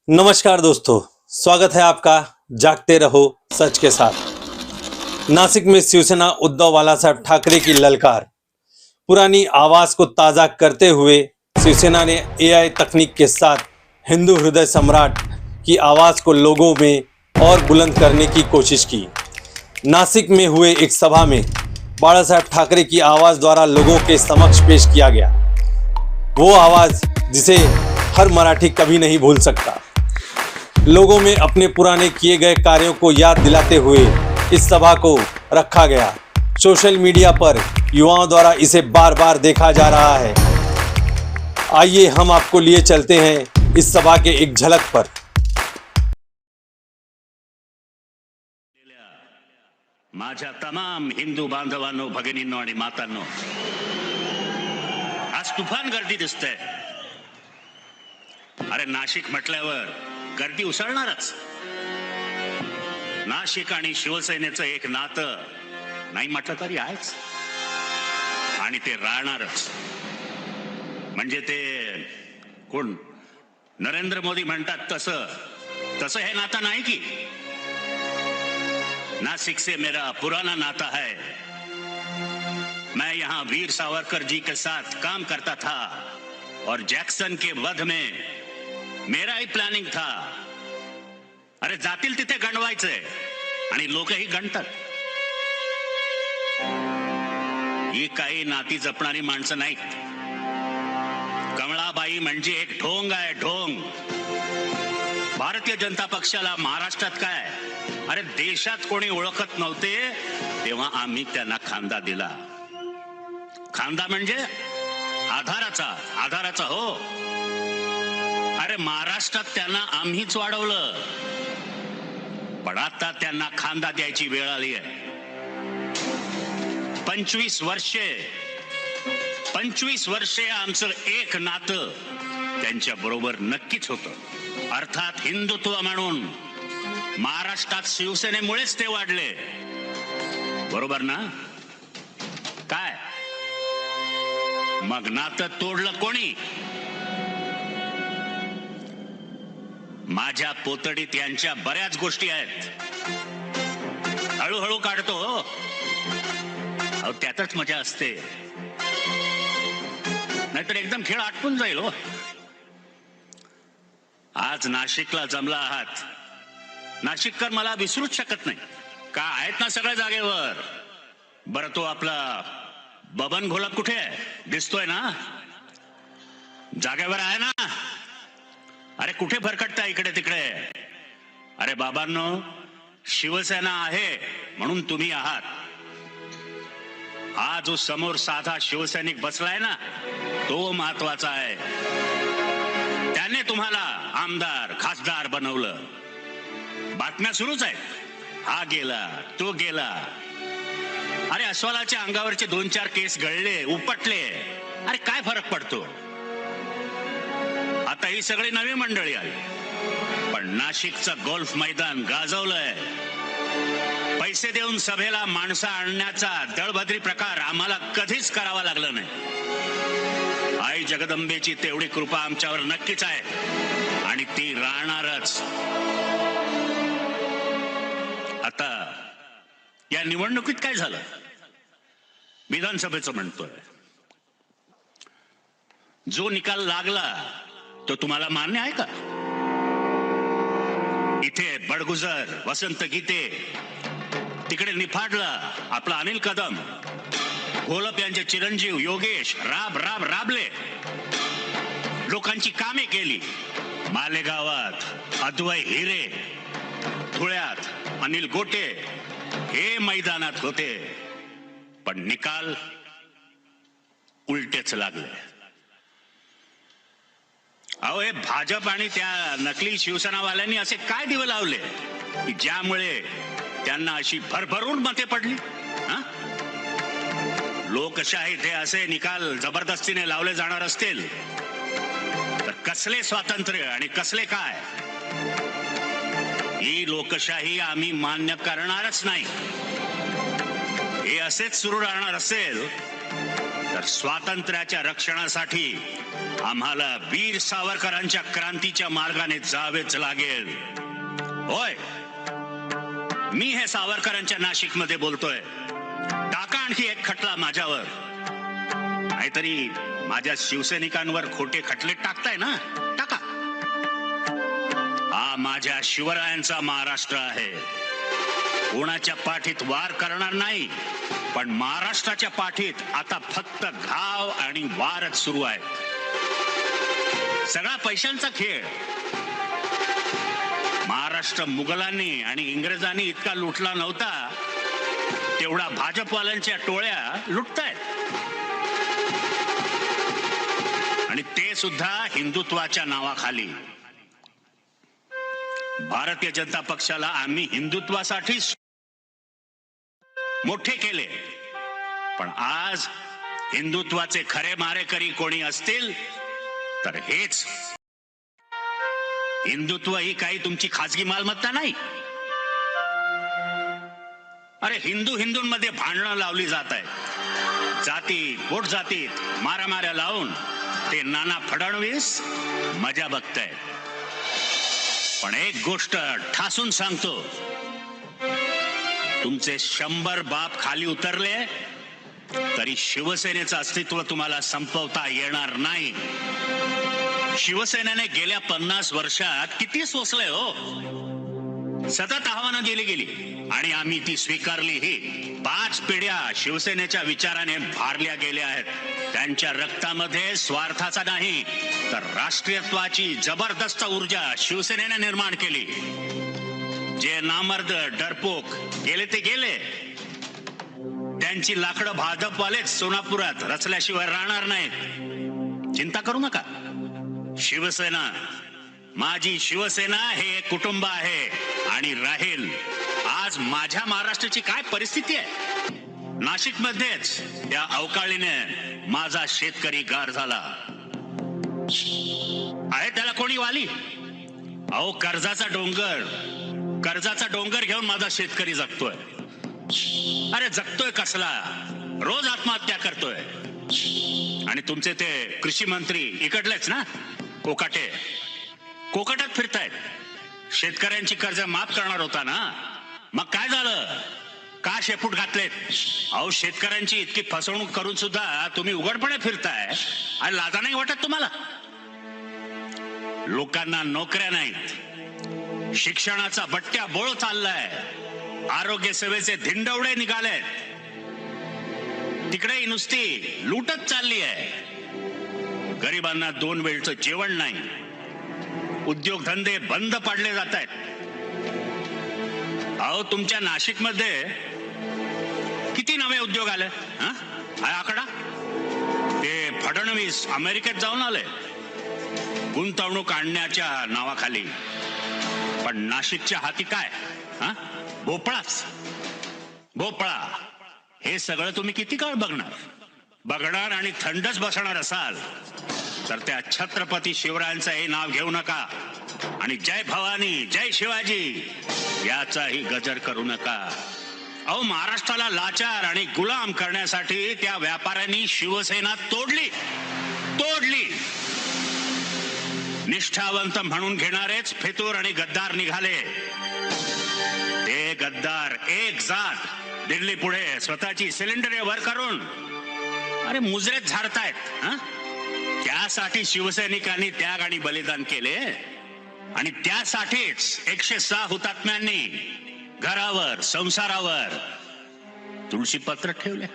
नमस्कार दोस्तों, स्वागत है आपका जागते रहो सच के साथ। नासिक में शिवसेना उद्धव बालासाहेब ठाकरे की ललकार। पुरानी आवाज को ताजा करते हुए शिवसेना ने एआई तकनीक के साथ हिंदू हृदय सम्राट की आवाज को लोगों में और बुलंद करने की कोशिश की। नासिक में हुए एक सभा में बालासाहेब ठाकरे की आवाज द्वारा लोगों के समक्ष पेश किया गया वो आवाज जिसे हर मराठी कभी नहीं भूल सकता। लोगों में अपने पुराने किए गए कार्यों को याद दिलाते हुए इस सभा को रखा गया। सोशल मीडिया पर युवाओं द्वारा इसे बार बार देखा जा रहा है। आइए हम आपको लिए चलते हैं इस सभा के एक झलक पर। माझ्या तमाम हिंदू बांधवांनो, भगिनींनो आणि मातांनो, आज तुफान गर्दी दिसते। अरे नाशिक म्हटल्यावर गर्दी उसळणारच। नाशिक आणि शिवसेनेचं एक नातं नाही म्हटलं तरी आहेच आणि ते राहणारच। म्हणजे ते कोण नरेंद्र मोदी म्हणतात तसं हे नातं नाही की नासिक से मेरा पुराना नाता है। मैं यहां वीर सावरकर जी के साथ काम करता था और जैक्सन के वध में मेरा ही प्लॅनिंग था। अरे जातील तिथे गणवायचंय आणि लोकही गणतात। ही काही नाती जपणारी माणसं नाहीत। कमळाबाई म्हणजे एक ढोंग आहे, ढोंग। भारतीय जनता पक्षाला महाराष्ट्रात काय, अरे देशात कोणी ओळखत नव्हते तेव्हा आम्ही त्यांना खांदा दिला। खांदा म्हणजे आधाराचा हो। अरे महाराष्ट्रात त्यांना आम्हीच वाढवलं, पण आता त्यांना खांदा द्यायची वेळ आली आहे। 25 वर्षे आमचं एक नातं त्यांच्या बरोबर नक्कीच होतं। अर्थात हिंदुत्व म्हणून महाराष्ट्रात शिवसेनेमुळेच ते वाढले, बरोबर ना? काय मग नातं तोडलं कोणी? माझ्या पोतडीत यांच्या बऱ्याच गोष्टी आहेत, हळूहळू काढतो हो। अहो त्यातच मजा असते, नाहीतर एकदम खेळ आटपून जाईल हो। आज नाशिकला जमला आहात, नाशिककर मला विसरूच शकत नाही का? आहेत ना सगळ्या जागेवर? बरं तो आपला बबन घोलप कुठे आहे? दिसतोय ना? जागेवर आहे ना? अरे कुठे भरकटता इकडे तिकडे? अरे बाबांनो, शिवसेना आहे म्हणून तुम्ही आहात। हा जो समोर साधा शिवसैनिक बसलाय ना, तो महत्वाचा आहे। त्याने तुम्हाला आमदार खासदार बनवलं। बातम्या सुरूच आहेत, हा गेला तो गेला। अरे अस्वलाच्या अंगावरचे 2-4 केस गळले, उपटले, अरे काय फरक पडतो? आता ही सगळी नवी मंडळी आली, पण नाशिकचं गोल्फ मैदान गाजवलंय। पैसे देऊन सभेला माणसं आणण्याचा दळभद्री प्रकार आम्हाला कधीच करावा लागला नाही। आई जगदंबेची तेवढी कृपा आमच्यावर नक्कीच आहे आणि ती राहणारच। आता या निवडणुकीत काय झालं? विधानसभेचं म्हणतोय, जो निकाल लागला तो तुम्हाला मान्य आहे का? इथे बडगुजर, वसंत गीते, तिकडे निफाडला आपला अनिल कदम, घोलप यांचे चिरंजीव योगेश राबले, लोकांची कामे केली। मालेगावात अद्वै हिरे, धुळ्यात अनिल गोटे हे मैदानात होते, पण निकाल उलटेच लागले। अहो हे भाजप आणि त्या नकली शिवसेनावाल्यांनी असे काय दिवे लावले की ज्यामुळे त्यांना अशी भरभरून मते पडली? लोकशाहीत हे असे निकाल जबरदस्तीने लावले जाणार असतील तर कसले स्वातंत्र्य आणि कसले काय? ही लोकशाही आम्ही मान्य करणारच नाही। हे असेच सुरू राहणार असेल तर स्वातंत्र्याच्या रक्षणासाठी आम्हाला वीर सावरकरांच्या क्रांतीच्या मार्गाने जावेच लागेल. होय, मी हे सावरकरांच्या नाशिकमध्ये बोलतोय. टाका आणखी एक खटला माझ्यावर. नाहीतरी माझ्या शिवसैनिकांवर खोटे खटले टाकताय ना, टाका. हा माझ्या शिवरायांचा महाराष्ट्र आहे. कोणाच्या पाठीत वार करणार नाही, पण महाराष्ट्राच्या पाठीत आता फक्त घाव आणि वारच सुरू आहे. सगळा पैशांचा खेळ. महाराष्ट्र मुघलांनी आणि इंग्रजांनी इतका लुटला नव्हता तेवढा भाजपवाल्यांच्या टोळ्या लुटतायत. आणि ते सुद्धा हिंदुत्वाच्या नावाखाली. भारतीय जनता पक्षाला आम्ही हिंदुत्वासाठी मोठे केले, पण आज हिंदुत्वाचे खरे मारेकरी कोणी असतील तर हेच. हिंदुत्व ही काही तुमची खाजगी मालमत्ता नाही. अरे हिंदूंमध्ये भांडणं लावली जात आहेत. जातीत पोट जातीत मारामाऱ्या लावून ते नाना फडणवीस मजा बघतायत. पण एक गोष्ट ठासून सांगतो, तुमचे 100 बाप खाली उतरले तरी शिवसेनेचं अस्तित्व तुम्हाला संपवता येणार नाही. शिवसेनेने गेल्या 50 वर्षात किती सोसलंय हो. सतत आव्हानं गेली आणि आम्ही ती स्वीकारली. ही 5 पिढ्या शिवसेनेच्या विचाराने भारल्या गेल्या आहेत. त्यांच्या रक्तामध्ये स्वार्थाचा नाही तर राष्ट्रीयत्वाची जबरदस्त ऊर्जा शिवसेनेने निर्माण केली. जे नामर्द डरपोक गेले ते गेले. त्यांची लाकडं भाजपवालेच सोलापुरात रचल्याशिवाय राहणार नाहीत. चिंता करू नका. शिवसेना, माझी शिवसेना हे एक कुटुंब आहे आणि राहील. आज माझ्या महाराष्ट्राची काय परिस्थिती आहे. नाशिकमध्येच त्या अवकाळीने माझा शेतकरी गार झाला आहे. त्याला कोणी वाली? अहो, कर्जाचा डोंगर घेऊन माझा शेतकरी जगतोय. अरे जगतोय कसला, रोज आत्महत्या करतोय. आणि तुमचे ते कृषी मंत्री इकडलेच ना, कोकाटात फिरतायत. शेतकऱ्यांची कर्ज माफ करणार होता ना, मग काय झालं? का शेपूट घातलेत? अहो, शेतकऱ्यांची इतकी फसवणूक करून सुद्धा तुम्ही उघडपणे फिरताय आणि लाजा नाही वाटत तुम्हाला? लोकांना नोकऱ्या नाहीत, शिक्षणाचा बट्ट्या बोळ चाललाय, आरोग्य सेवेचे धिंडवडे निघालेत, तिकडेही नुसती लूटच चालली आहे. गरिबांना 2 वेळचं जेवण नाही, उद्योगधंदे बंद पाडले जात आहेत. अहो, तुमच्या नाशिकमध्ये किती नवे उद्योग आले? हा आकडा? ते फडणवीस अमेरिकेत जाऊन आले गुंतवणूक आणण्याच्या नावाखाली. पण नाशिकच्या हाती काय? भोपळा. हे सगळं तुम्ही किती काळ बघणार आणि थंडच बसणार असाल तर त्या छत्रपती शिवरायांचंही नाव घेऊ नका आणि जय भवानी जय शिवाजी याचाही गजर करू नका. अहो, महाराष्ट्राला लाचार आणि गुलाम करण्यासाठी त्या व्यापाऱ्यांनी शिवसेना तोडली. निष्ठावंत म्हणून घेणारेच फितूर आणि गद्दार निघाले. ते गद्दार एक जात दिल्ली पुढे स्वतःची सिलेंडर वर करून अरे मुजरेत झाडतायत. त्यासाठी शिवसैनिकांनी त्याग आणि बलिदान केले आणि त्यासाठीच 106 हुतात्म्यांनी घरावर संसारावर तुळशीपत्र ठेवले.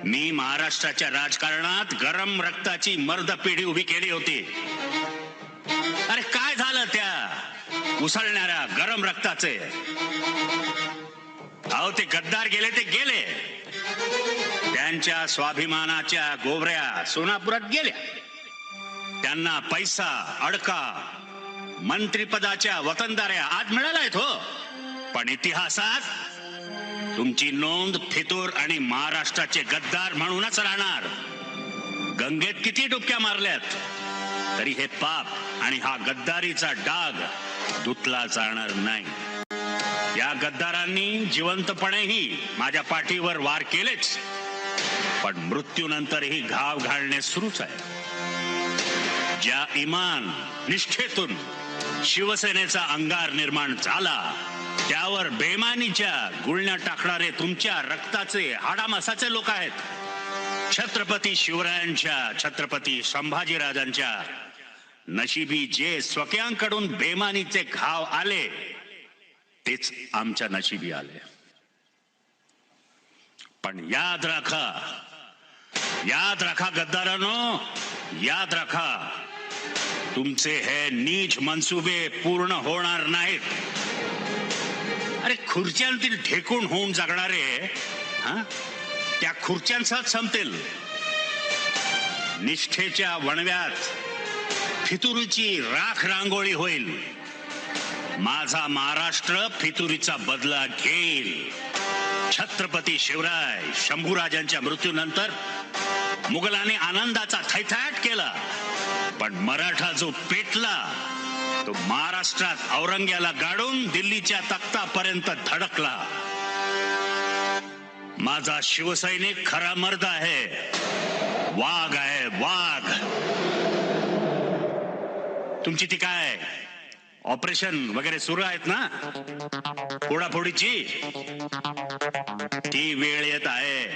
मी महाराष्ट्राच्या राजकारणात गरम रक्ताची मर्द पिढी उभी केली होती. अरे काय झालं त्या उसळणाऱ्या गरम रक्ताचे? अहो, ते गद्दार गेले ते गेले. त्यांच्या स्वाभिमानाच्या गोवऱ्या सोलापुरात गेल्या. त्यांना पैसा, अडका, मंत्रिपदाच्या वतनदाऱ्या आज मिळाल्यात हो. पण इतिहासात तुमची नोंद फितूर आणि महाराष्ट्राचे गद्दार म्हणूनच राहणार. गंगेत किती डुबक्या मारल्यात तरी हे पाप आणि हा गद्दारीचा डाग धुतला जाणार नाही. या गद्दारांनी जिवंतपणेही माझ्या पाठीवर वार केलेच. पण मृत्यूनंतरही घाव घालणे सुरूच आहे. ज्या इमान निष्ठेतून शिवसेनेचा अंगार निर्माण झाला, त्यावर बेमानीच्या गुळण्या टाकणारे तुमच्या रक्ताचे हाडामासाचे लोक आहेत. छत्रपती शिवरायांच्या, छत्रपती संभाजीराजांच्या नशिबी जे स्वकीयांकडून बेमानीचे घाव आले, तेच आमच्या नशिबी आले. पण याद राखा गद्दारांनो, याद राखा, तुमचे हे नीच मनसुबे पूर्ण होणार नाहीत. अरे खुर्च्यांतील ढेकून होऊन जगणारे त्या खुर्च्यांचाच संपतील. निष्ठेच्या वणव्यात फितुरीची राख रांगोळी होईल. माझा महाराष्ट्र फितुरीचा बदला घेईल. छत्रपती शिवराय शंभूराजांच्या मृत्यूनंतर मुघलांनी आनंदाचा थैथाट केला, पण मराठा जो पेटला तो महाराष्ट्रात औरंग्याला गाडून दिल्लीच्या तख्तापर्यंत धडकला. माझा शिवसैनिक खरा मर्द आहे, वाघ आहे, वाघ. तुमची ती काय ऑपरेशन वगैरे सुरू आहेत ना फोडाफोडीची, ती वेळ येत आहे.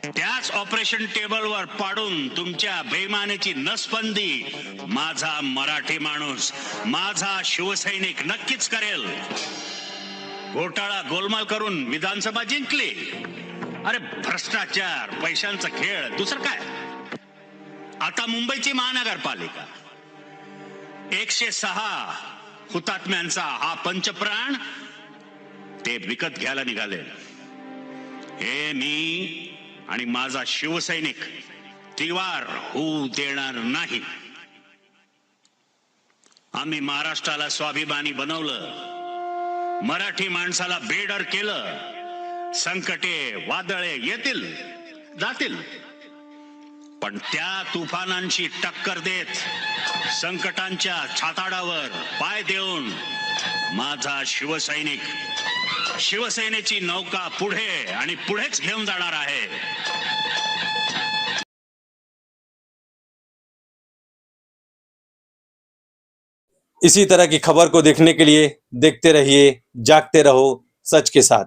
त्याच ऑपरेशन टेबलवर पाडून तुमच्या बेईमानीची नसबंदी माझा मराठी माणूस, माझा शिवसैनिक नक्कीच करेल. घोटाळा गोलमाल करून विधानसभा जिंकली. अरे भ्रष्टाचार, पैशांचा खेळ, दुसरं काय. आता मुंबईची महानगरपालिका 106 हुतात्म्यांचा हा पंचप्राण ते विकत घ्यायला निघाले. हे मी आणि माझा शिवसैनिक त्रिवार होऊ देणार नाही. आम्ही महाराष्ट्राला स्वाभिमानी बनवलं, मराठी माणसाला बेडर केलं. संकटे वादळे येतील जातील, पण त्या तुफानांची टक्कर देत संकटांच्या छाताडावर पाय देऊन माझा शिवसैनिक शिवसेनेची नौका पुढे आणि पुढेच घेऊन जाणार आहे. इसी तरह की खबर को देखने के लिए देखते रहिए जागते रहो सच के साथ.